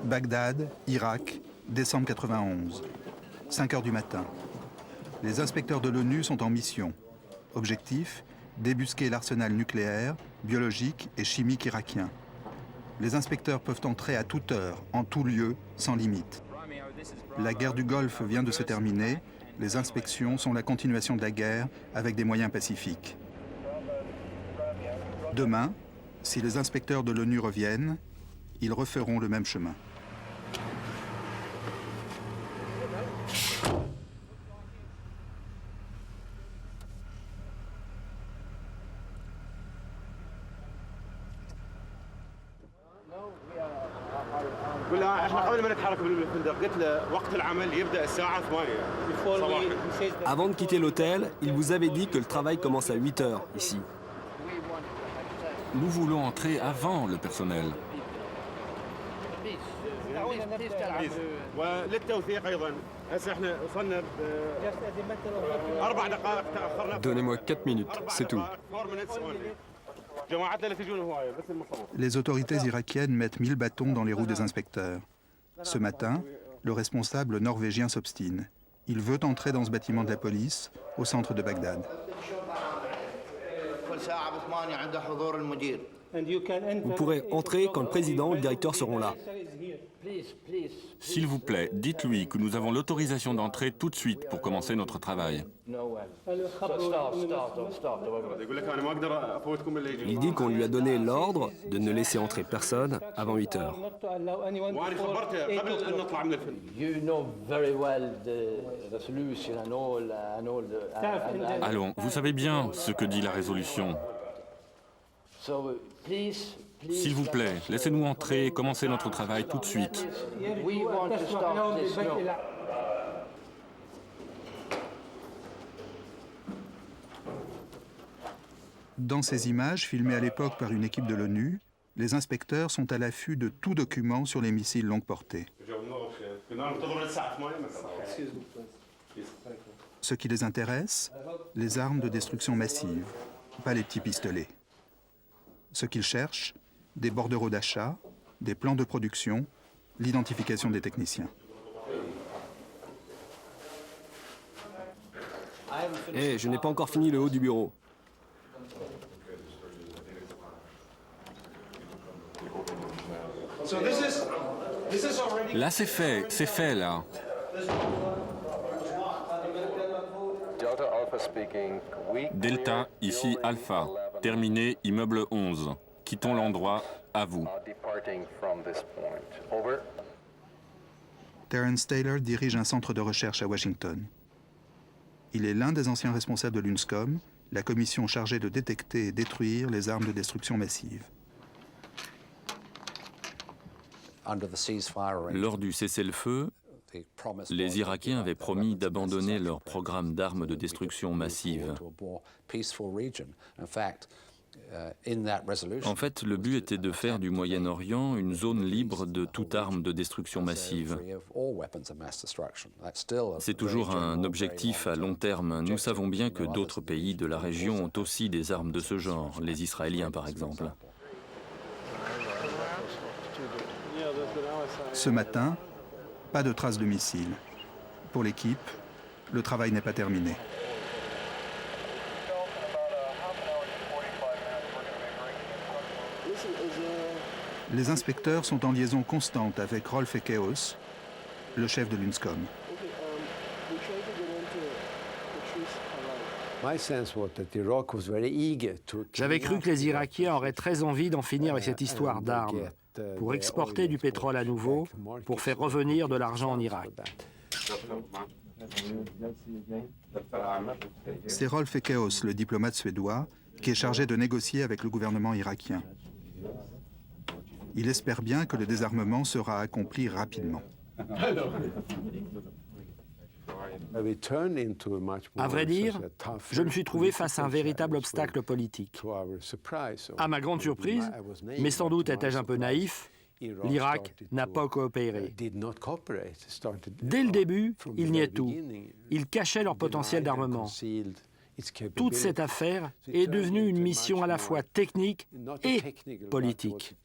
Bagdad, Irak, décembre 91. 5 heures du matin. Les inspecteurs de l'ONU sont en mission. Objectif, débusquer l'arsenal nucléaire, biologique et chimique irakien. Les inspecteurs peuvent entrer à toute heure, en tout lieu, sans limite. La guerre du Golfe vient de se terminer. Les inspections sont la continuation de la guerre avec des moyens pacifiques. Demain, si les inspecteurs de l'ONU reviennent, ils referont le même chemin. Avant de quitter l'hôtel, il vous avait dit que le travail commence à 8 heures, ici. Nous voulons entrer avant le personnel. Donnez-moi 4 minutes, c'est tout. Les autorités irakiennes mettent 1000 bâtons dans les roues des inspecteurs. Ce matin, le responsable norvégien s'obstine. Il veut entrer dans ce bâtiment de la police, au centre de Bagdad. Vous pourrez entrer quand le président ou le directeur seront là. S'il vous plaît, dites-lui que nous avons l'autorisation d'entrer tout de suite pour commencer notre travail. Il dit qu'on lui a donné l'ordre de ne laisser entrer personne avant 8 heures. Allons, vous savez bien ce que dit la résolution. S'il vous plaît, laissez-nous entrer et commencer notre travail tout de suite. Dans ces images, filmées à l'époque par une équipe de l'ONU, les inspecteurs sont à l'affût de tout document sur les missiles longue portée. Ce qui les intéresse, les armes de destruction massive, pas les petits pistolets. Ce qu'ils cherchent, des bordereaux d'achat, des plans de production, l'identification des techniciens. Hé, je n'ai pas encore fini le haut du bureau. Là, c'est fait là. Delta, ici Alpha. Terminé, immeuble 11. Quittons l'endroit, à vous. Terence Taylor dirige un centre de recherche à Washington. Il est l'un des anciens responsables de l'UNSCOM, la commission chargée de détecter et détruire les armes de destruction massive. Lors du cessez-le-feu, les Irakiens avaient promis d'abandonner leur programme d'armes de destruction massive. En fait, le but était de faire du Moyen-Orient une zone libre de toute arme de destruction massive. C'est toujours un objectif à long terme. Nous savons bien que d'autres pays de la région ont aussi des armes de ce genre, les Israéliens par exemple. Ce matin, pas de traces de missiles. Pour l'équipe, le travail n'est pas terminé. Les inspecteurs sont en liaison constante avec Rolf Ekeos, le chef de l'UNSCOM. J'avais cru que les Irakiens auraient très envie d'en finir avec cette histoire d'armes, pour exporter du pétrole à nouveau, pour faire revenir de l'argent en Irak. C'est Rolf Ekeos, le diplomate suédois, qui est chargé de négocier avec le gouvernement irakien. Il espère bien que le désarmement sera accompli rapidement. À vrai dire, je me suis trouvé face à un véritable obstacle politique. À ma grande surprise, mais sans doute étais-je un peu naïf, l'Irak n'a pas coopéré. Dès le début, ils niaient tout. Ils cachaient leur potentiel d'armement. Toute cette affaire est devenue une mission à la fois technique et politique.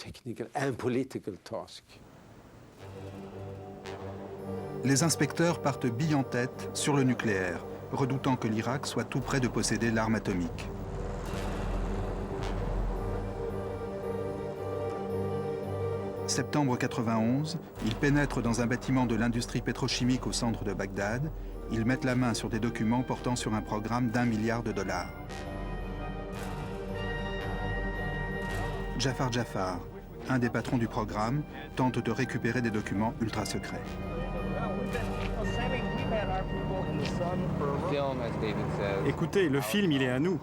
Les inspecteurs partent bille en tête sur le nucléaire, redoutant que l'Irak soit tout près de posséder l'arme atomique. Septembre 91, ils pénètrent dans un bâtiment de l'industrie pétrochimique au centre de Bagdad. Ils mettent la main sur des documents portant sur un programme d'$1 milliard. Jafar Jafar, un des patrons du programme, tente de récupérer des documents ultra secrets. Écoutez, le film, il est à nous.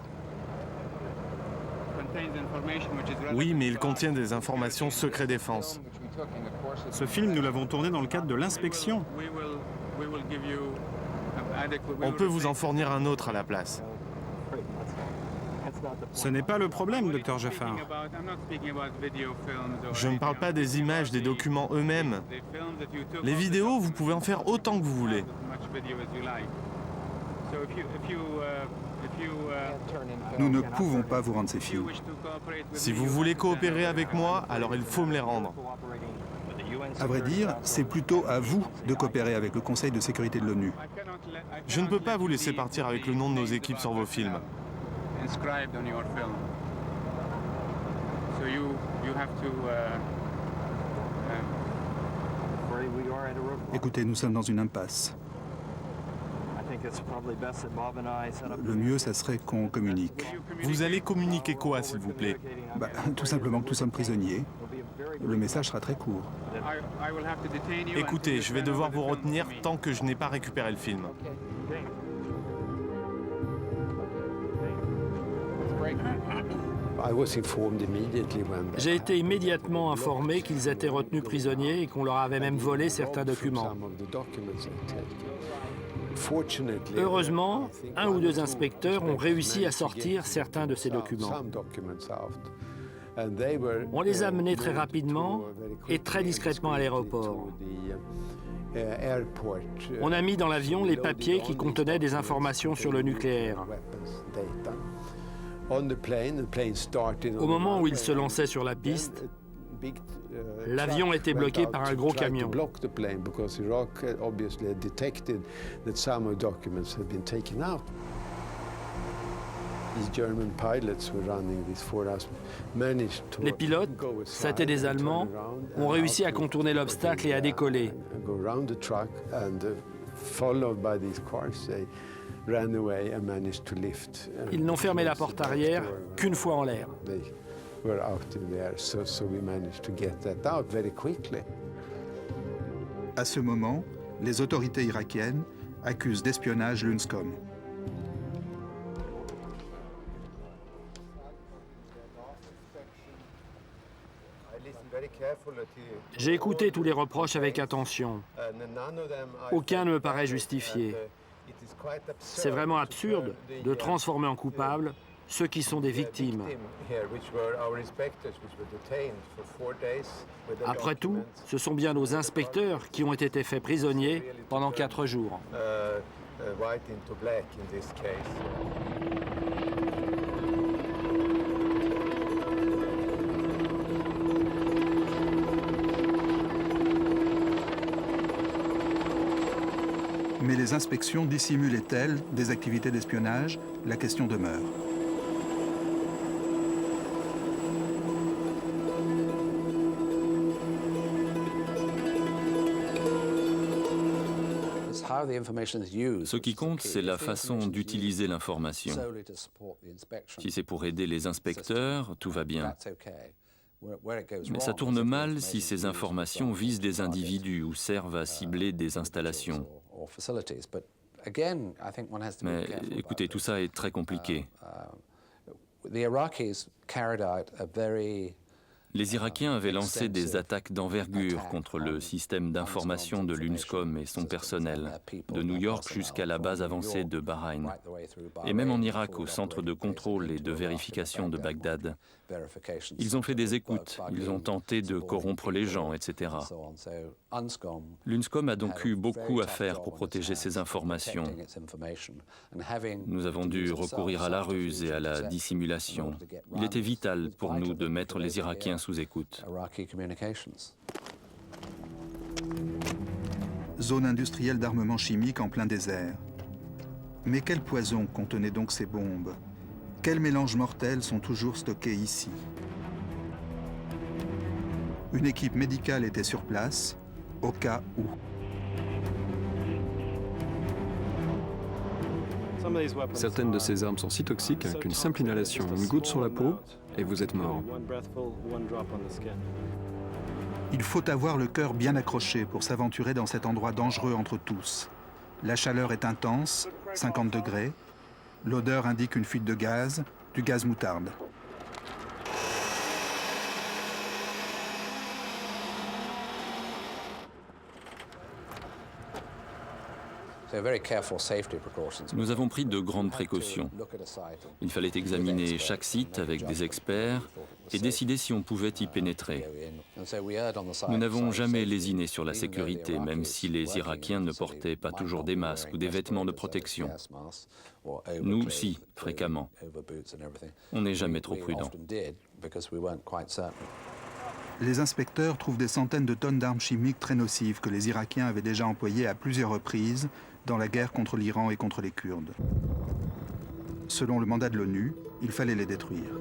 Oui, mais il contient des informations secret défense. Ce film, nous l'avons tourné dans le cadre de l'inspection. On peut vous en fournir un autre à la place. Ce n'est pas le problème, Dr Jafar. Je ne parle pas des images, des documents eux-mêmes. Les vidéos, vous pouvez en faire autant que vous voulez. Nous ne pouvons pas vous rendre ces films. Si vous voulez coopérer avec moi, alors il faut me les rendre. À vrai dire, c'est plutôt à vous de coopérer avec le Conseil de sécurité de l'ONU. Je ne peux pas vous laisser partir avec le nom de nos équipes sur vos films. Écoutez, nous sommes dans une impasse. Le mieux, ça serait qu'on communique. Vous allez communiquer quoi, s'il vous plaît? Tout simplement que nous sommes prisonniers. Le message sera très court. Écoutez, je vais devoir vous retenir tant que je n'ai pas récupéré le film. J'ai été immédiatement informé qu'ils étaient retenus prisonniers et qu'on leur avait même volé certains documents. Heureusement, un ou deux inspecteurs ont réussi à sortir certains de ces documents. On les a menés très rapidement et très discrètement à l'aéroport. On a mis dans l'avion les papiers qui contenaient des informations sur le nucléaire. Au moment où ils se lançaient sur la piste, l'avion était bloqué par un gros camion. Les pilotes, c'étaient des Allemands, ont réussi à contourner l'obstacle et à décoller. Ils n'ont fermé la porte arrière qu'une fois en l'air. À ce moment, les autorités irakiennes accusent d'espionnage l'UNSCOM. J'ai écouté tous les reproches avec attention. Aucun ne me paraît justifié. C'est vraiment absurde de transformer en coupables ceux qui sont des victimes. Après tout, ce sont bien nos inspecteurs qui ont été faits prisonniers pendant 4 jours. Mais les inspections dissimulent-elles des activités d'espionnage? La question demeure. Ce qui compte, c'est la façon d'utiliser l'information. Si c'est pour aider les inspecteurs, tout va bien. Mais ça tourne mal si ces informations visent des individus ou servent à cibler des installations. Mais écoutez, tout ça est très compliqué. Les Irakiens avaient lancé des attaques d'envergure contre le système d'information de l'UNSCOM et son personnel, de New York jusqu'à la base avancée de Bahreïn, et même en Irak, au centre de contrôle et de vérification de Bagdad. Ils ont fait des écoutes, ils ont tenté de corrompre les gens, etc. L'UNSCOM a donc eu beaucoup à faire pour protéger ces informations. Nous avons dû recourir à la ruse et à la dissimulation. Il était vital pour nous de mettre les Irakiens sous écoute. zone industrielle d'armement chimique en plein désert. Mais quel poison contenaient donc ces bombes? Quels mélanges mortels sont toujours stockés ici? Une équipe médicale était sur place, au cas où. Certaines de ces armes sont si toxiques qu'une simple inhalation, une goutte sur la peau, et vous êtes mort. Il faut avoir le cœur bien accroché pour s'aventurer dans cet endroit dangereux entre tous. La chaleur est intense, 50 degrés. L'odeur indique une fuite de gaz, du gaz moutarde. Nous avons pris de grandes précautions. Il fallait examiner chaque site avec des experts et décider si on pouvait y pénétrer. Nous n'avons jamais lésiné sur la sécurité, même si les Irakiens ne portaient pas toujours des masques ou des vêtements de protection. Nous, si, fréquemment. On n'est jamais trop prudent. Les inspecteurs trouvent des centaines de tonnes d'armes chimiques très nocives que les Irakiens avaient déjà employées à plusieurs reprises dans la guerre contre l'Iran et contre les Kurdes. Selon le mandat de l'ONU, il fallait les détruire.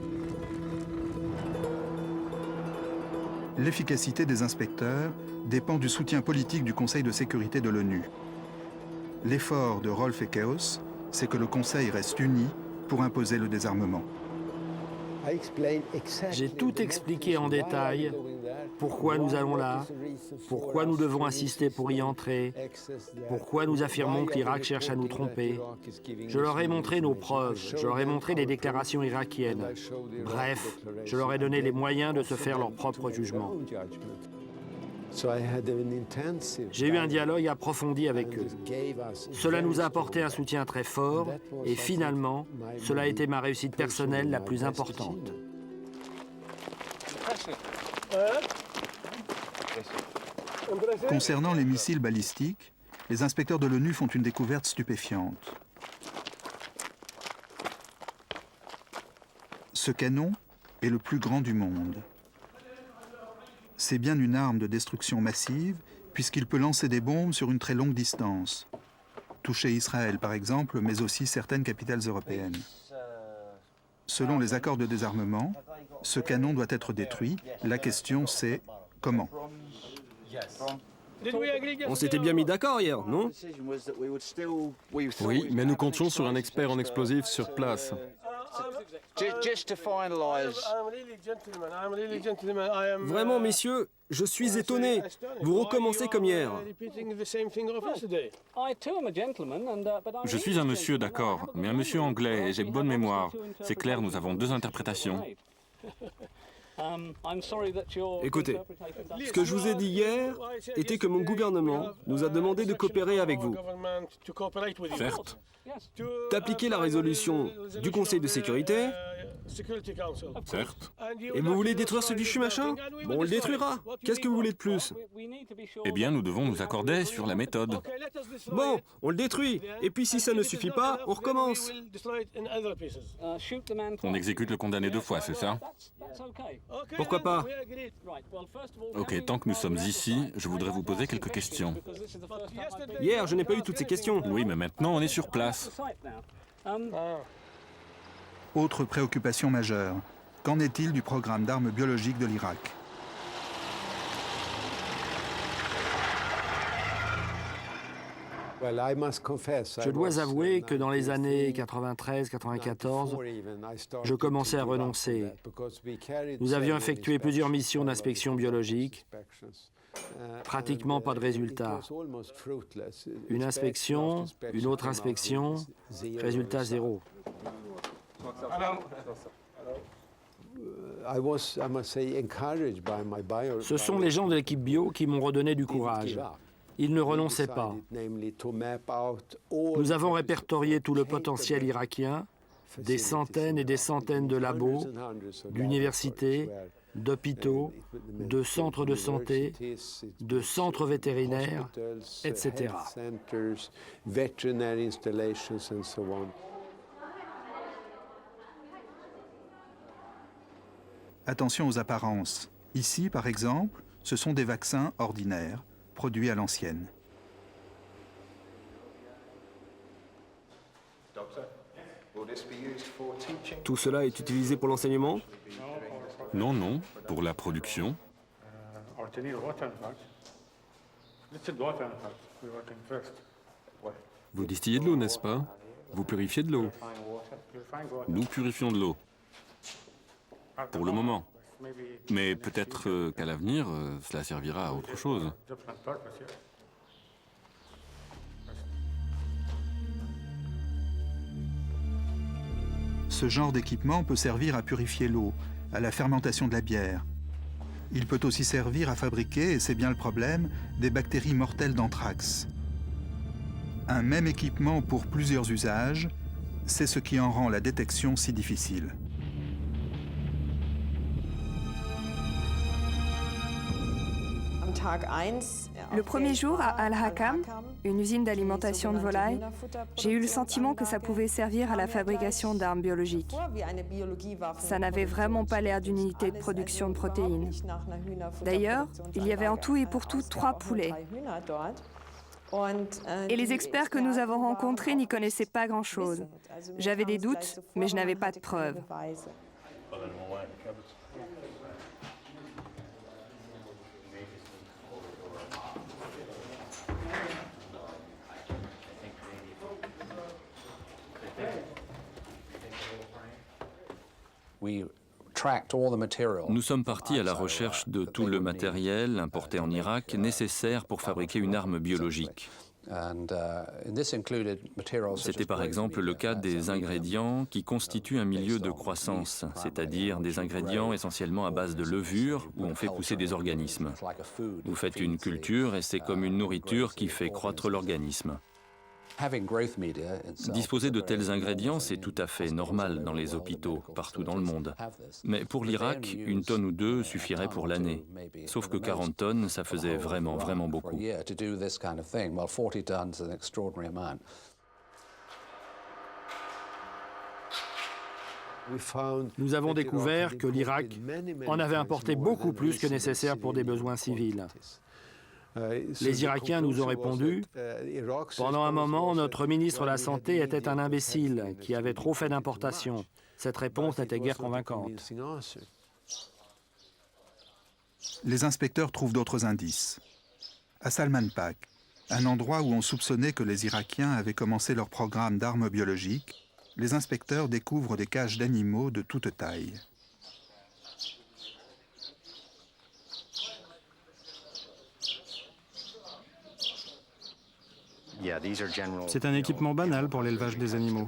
L'efficacité des inspecteurs dépend du soutien politique du Conseil de sécurité de l'ONU. L'effort de Rolf Ekéus, c'est que le Conseil reste uni pour imposer le désarmement. J'ai tout expliqué en détail, pourquoi nous allons là, pourquoi nous devons insister pour y entrer, pourquoi nous affirmons que l'Irak cherche à nous tromper. Je leur ai montré nos preuves, je leur ai montré les déclarations irakiennes. Bref, je leur ai donné les moyens de se faire leur propre jugement. J'ai eu un dialogue approfondi avec eux. Cela nous a apporté un soutien très fort et finalement, cela a été ma réussite personnelle la plus importante. Concernant les missiles balistiques, les inspecteurs de l'ONU font une découverte stupéfiante. Ce canon est le plus grand du monde. C'est bien une arme de destruction massive, puisqu'il peut lancer des bombes sur une très longue distance. Toucher Israël, par exemple, mais aussi certaines capitales européennes. Selon les accords de désarmement, ce canon doit être détruit. La question, c'est comment? On s'était bien mis d'accord hier, non? Oui, mais nous comptions sur un expert en explosifs sur place. Vraiment, messieurs, je suis étonné. Vous recommencez comme hier. Je suis un monsieur, d'accord, mais un monsieur anglais et j'ai bonne mémoire. C'est clair, nous avons deux interprétations. Écoutez, ce que je vous ai dit hier était que mon gouvernement nous a demandé de coopérer avec vous. Certes. D'appliquer la résolution du Conseil de sécurité. Certes. Et vous voulez détruire ce fichu machin? Bon, on le détruira. Qu'est-ce que vous voulez de plus? Eh bien, nous devons nous accorder sur la méthode. Bon, on le détruit. Et puis si ça ne suffit pas, on recommence. On exécute le condamné deux fois, c'est ça? Pourquoi pas? Ok, tant que nous sommes ici, je voudrais vous poser quelques questions. Hier, je n'ai pas eu toutes ces questions. Oui, mais maintenant, on est sur place. Autre préoccupation majeure. Qu'en est-il du programme d'armes biologiques de l'Irak? Je dois avouer que dans les années 93-94, je commençais à renoncer. Nous avions effectué plusieurs missions d'inspection biologique. Pratiquement pas de résultats. Une inspection, une autre inspection, résultat zéro. Ce sont les gens de l'équipe bio qui m'ont redonné du courage. Ils ne renonçaient pas. Nous avons répertorié tout le potentiel irakien, des centaines et des centaines de labos, d'universités, d'hôpitaux, de centres de santé, de centres vétérinaires, etc. Attention aux apparences. Ici, par exemple, ce sont des vaccins ordinaires, produits à l'ancienne. Tout cela est utilisé pour l'enseignement? Non, non, pour la production. Vous distillez de l'eau, n'est-ce pas? Vous purifiez de l'eau. Nous purifions de l'eau. Pour le moment. Mais peut-être qu'à l'avenir, cela servira à autre chose. Ce genre d'équipement peut servir à purifier l'eau, à la fermentation de la bière. Il peut aussi servir à fabriquer, et c'est bien le problème, des bactéries mortelles d'anthrax. Un même équipement pour plusieurs usages, c'est ce qui en rend la détection si difficile. Le premier jour à Al-Hakam, une usine d'alimentation de volailles, j'ai eu le sentiment que ça pouvait servir à la fabrication d'armes biologiques. Ça n'avait vraiment pas l'air d'une unité de production de protéines. D'ailleurs, il y avait en tout et pour tout 3 poulets. Et les experts que nous avons rencontrés n'y connaissaient pas grand-chose. J'avais des doutes, mais je n'avais pas de preuves. Nous sommes partis à la recherche de tout le matériel importé en Irak nécessaire pour fabriquer une arme biologique. C'était par exemple le cas des ingrédients qui constituent un milieu de croissance, c'est-à-dire des ingrédients essentiellement à base de levure où on fait pousser des organismes. Vous faites une culture et c'est comme une nourriture qui fait croître l'organisme. Disposer de tels ingrédients, c'est tout à fait normal dans les hôpitaux, partout dans le monde. Mais pour l'Irak, 1 tonne ou 2 suffirait pour l'année. Sauf que 40 tonnes, ça faisait vraiment, vraiment beaucoup. Nous avons découvert que l'Irak en avait importé beaucoup plus que nécessaire pour des besoins civils. Les Irakiens nous ont répondu « Pendant un moment, notre ministre de la Santé était un imbécile qui avait trop fait d'importations. » Cette réponse n'était guère convaincante. Les inspecteurs trouvent d'autres indices. À Salman Pak, un endroit où on soupçonnait que les Irakiens avaient commencé leur programme d'armes biologiques, les inspecteurs découvrent des cages d'animaux de toute taille. C'est un équipement banal pour l'élevage des animaux.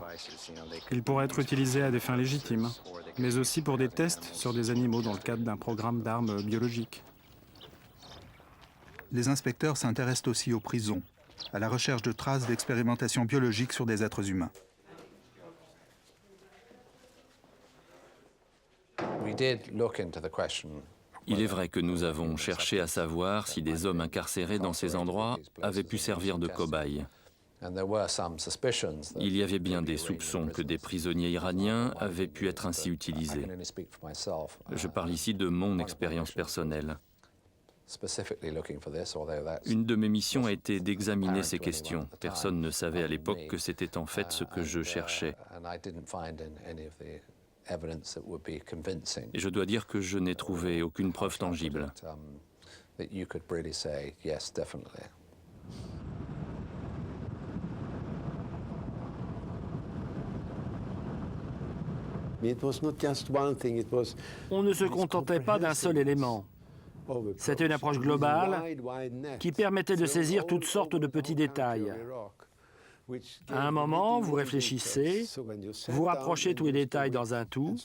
Il pourrait être utilisé à des fins légitimes, mais aussi pour des tests sur des animaux dans le cadre d'un programme d'armes biologiques. Les inspecteurs s'intéressent aussi aux prisons, à la recherche de traces d'expérimentation biologique sur des êtres humains. Il est vrai que nous avons cherché à savoir si des hommes incarcérés dans ces endroits avaient pu servir de cobayes. Il y avait bien des soupçons que des prisonniers iraniens avaient pu être ainsi utilisés. Je parle ici de mon expérience personnelle. Une de mes missions a été d'examiner ces questions. Personne ne savait à l'époque que c'était en fait ce que je cherchais. Et je dois dire que je n'ai trouvé aucune preuve tangible. On ne se contentait pas d'un seul élément. C'était une approche globale qui permettait de saisir toutes sortes de petits détails. À un moment, vous réfléchissez, vous rapprochez tous les détails dans un tout,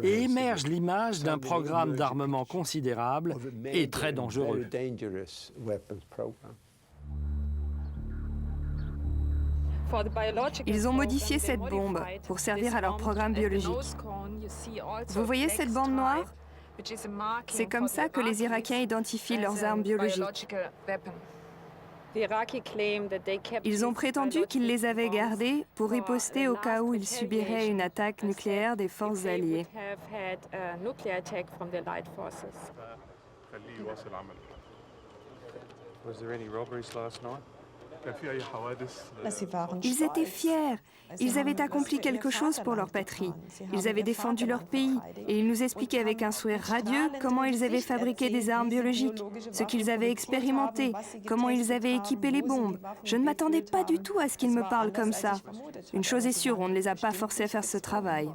et émerge l'image d'un programme d'armement considérable et très dangereux. Ils ont modifié cette bombe pour servir à leur programme biologique. Vous voyez cette bande noire? C'est comme ça que les Irakiens identifient leurs armes biologiques. Ils ont prétendu qu'ils les avaient gardées pour riposter au cas où ils subiraient une attaque nucléaire des forces alliées. Ils étaient fiers. Ils avaient accompli quelque chose pour leur patrie. Ils avaient défendu leur pays. Et ils nous expliquaient avec un sourire radieux comment ils avaient fabriqué des armes biologiques, ce qu'ils avaient expérimenté, comment ils avaient équipé les bombes. Je ne m'attendais pas du tout à ce qu'ils me parlent comme ça. Une chose est sûre, on ne les a pas forcés à faire ce travail.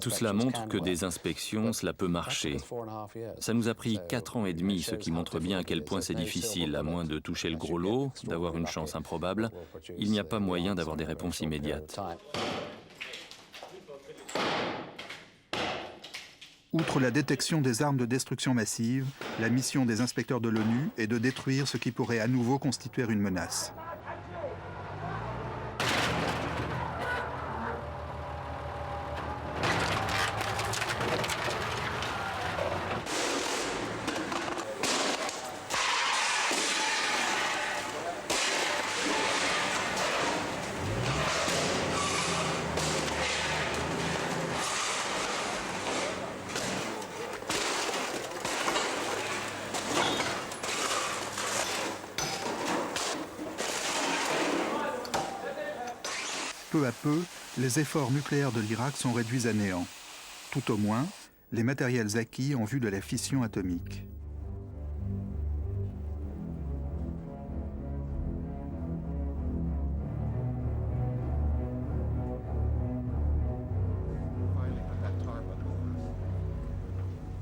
Tout cela montre que des inspections, cela peut marcher. Ça nous a pris 4 ans et demi, ce qui montre bien à quel point c'est difficile, à moins de toucher le gros lot, d'avoir une chance improbable. Il n'y a pas moyen d'avoir des réponses immédiates. Outre la détection des armes de destruction massive, la mission des inspecteurs de l'ONU est de détruire ce qui pourrait à nouveau constituer une menace. Peu à peu, les efforts nucléaires de l'Irak sont réduits à néant. Tout au moins, les matériels acquis en vue de la fission atomique.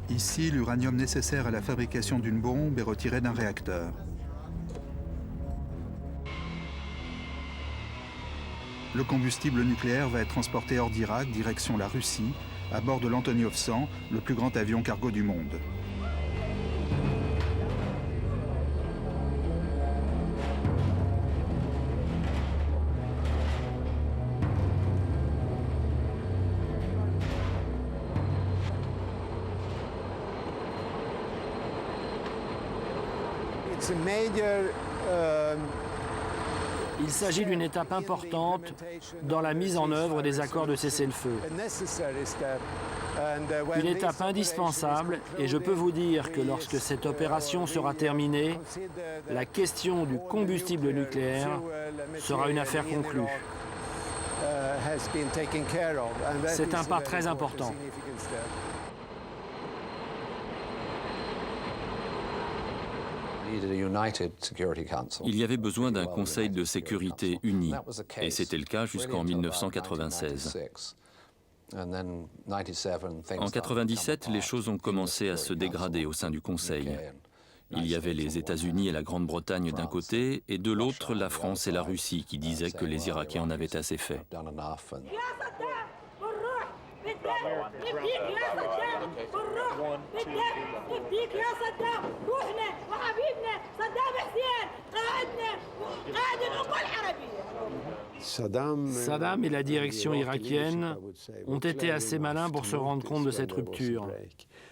Ici, l'uranium nécessaire à la fabrication d'une bombe est retiré d'un réacteur. Le combustible nucléaire va être transporté hors d'Irak, direction la Russie, à bord de l'Antoniov 100, le plus grand avion cargo du monde. Il s'agit d'une étape importante dans la mise en œuvre des accords de cessez-le-feu. Une étape indispensable, et je peux vous dire que lorsque cette opération sera terminée, la question du combustible nucléaire sera une affaire conclue. C'est un pas très important. Il y avait besoin d'un Conseil de sécurité uni, et c'était le cas jusqu'en 1996. En 1997, les choses ont commencé à se dégrader au sein du Conseil. Il y avait les États-Unis et la Grande-Bretagne d'un côté, et de l'autre, la France et la Russie qui disaient que les Irakiens en avaient assez fait. Saddam et la direction irakienne ont été assez malins pour se rendre compte de cette rupture.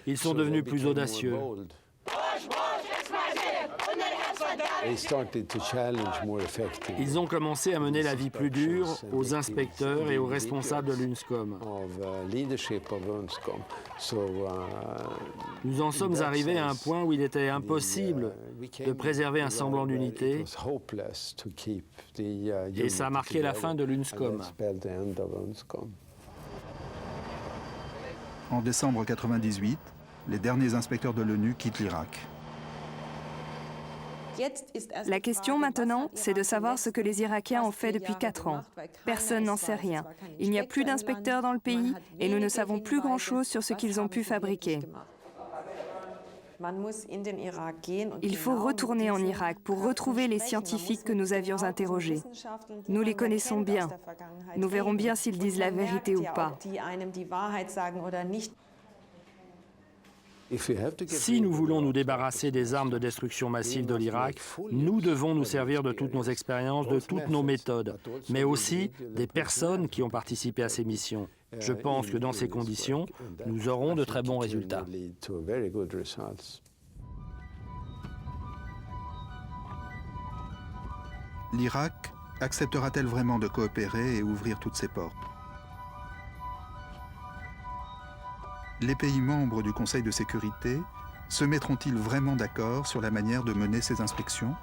Ils sont devenus plus audacieux. Ils ont commencé à mener la vie plus dure aux inspecteurs et aux responsables de l'UNSCOM. Nous en sommes arrivés à un point où il était impossible de préserver un semblant d'unité, et ça a marqué la fin de l'UNSCOM. En décembre 1998, les derniers inspecteurs de l'ONU quittent l'Irak. La question maintenant, c'est de savoir ce que les Irakiens ont fait depuis 4 ans. Personne n'en sait rien. Il n'y a plus d'inspecteurs dans le pays et nous ne savons plus grand-chose sur ce qu'ils ont pu fabriquer. Il faut retourner en Irak pour retrouver les scientifiques que nous avions interrogés. Nous les connaissons bien. Nous verrons bien s'ils disent la vérité ou pas. Si nous voulons nous débarrasser des armes de destruction massive de l'Irak, nous devons nous servir de toutes nos expériences, de toutes nos méthodes, mais aussi des personnes qui ont participé à ces missions. Je pense que dans ces conditions, nous aurons de très bons résultats. L'Irak acceptera-t-elle vraiment de coopérer et ouvrir toutes ses portes ? Les pays membres du Conseil de sécurité Se mettront-ils vraiment d'accord sur la manière de mener ces inspections ?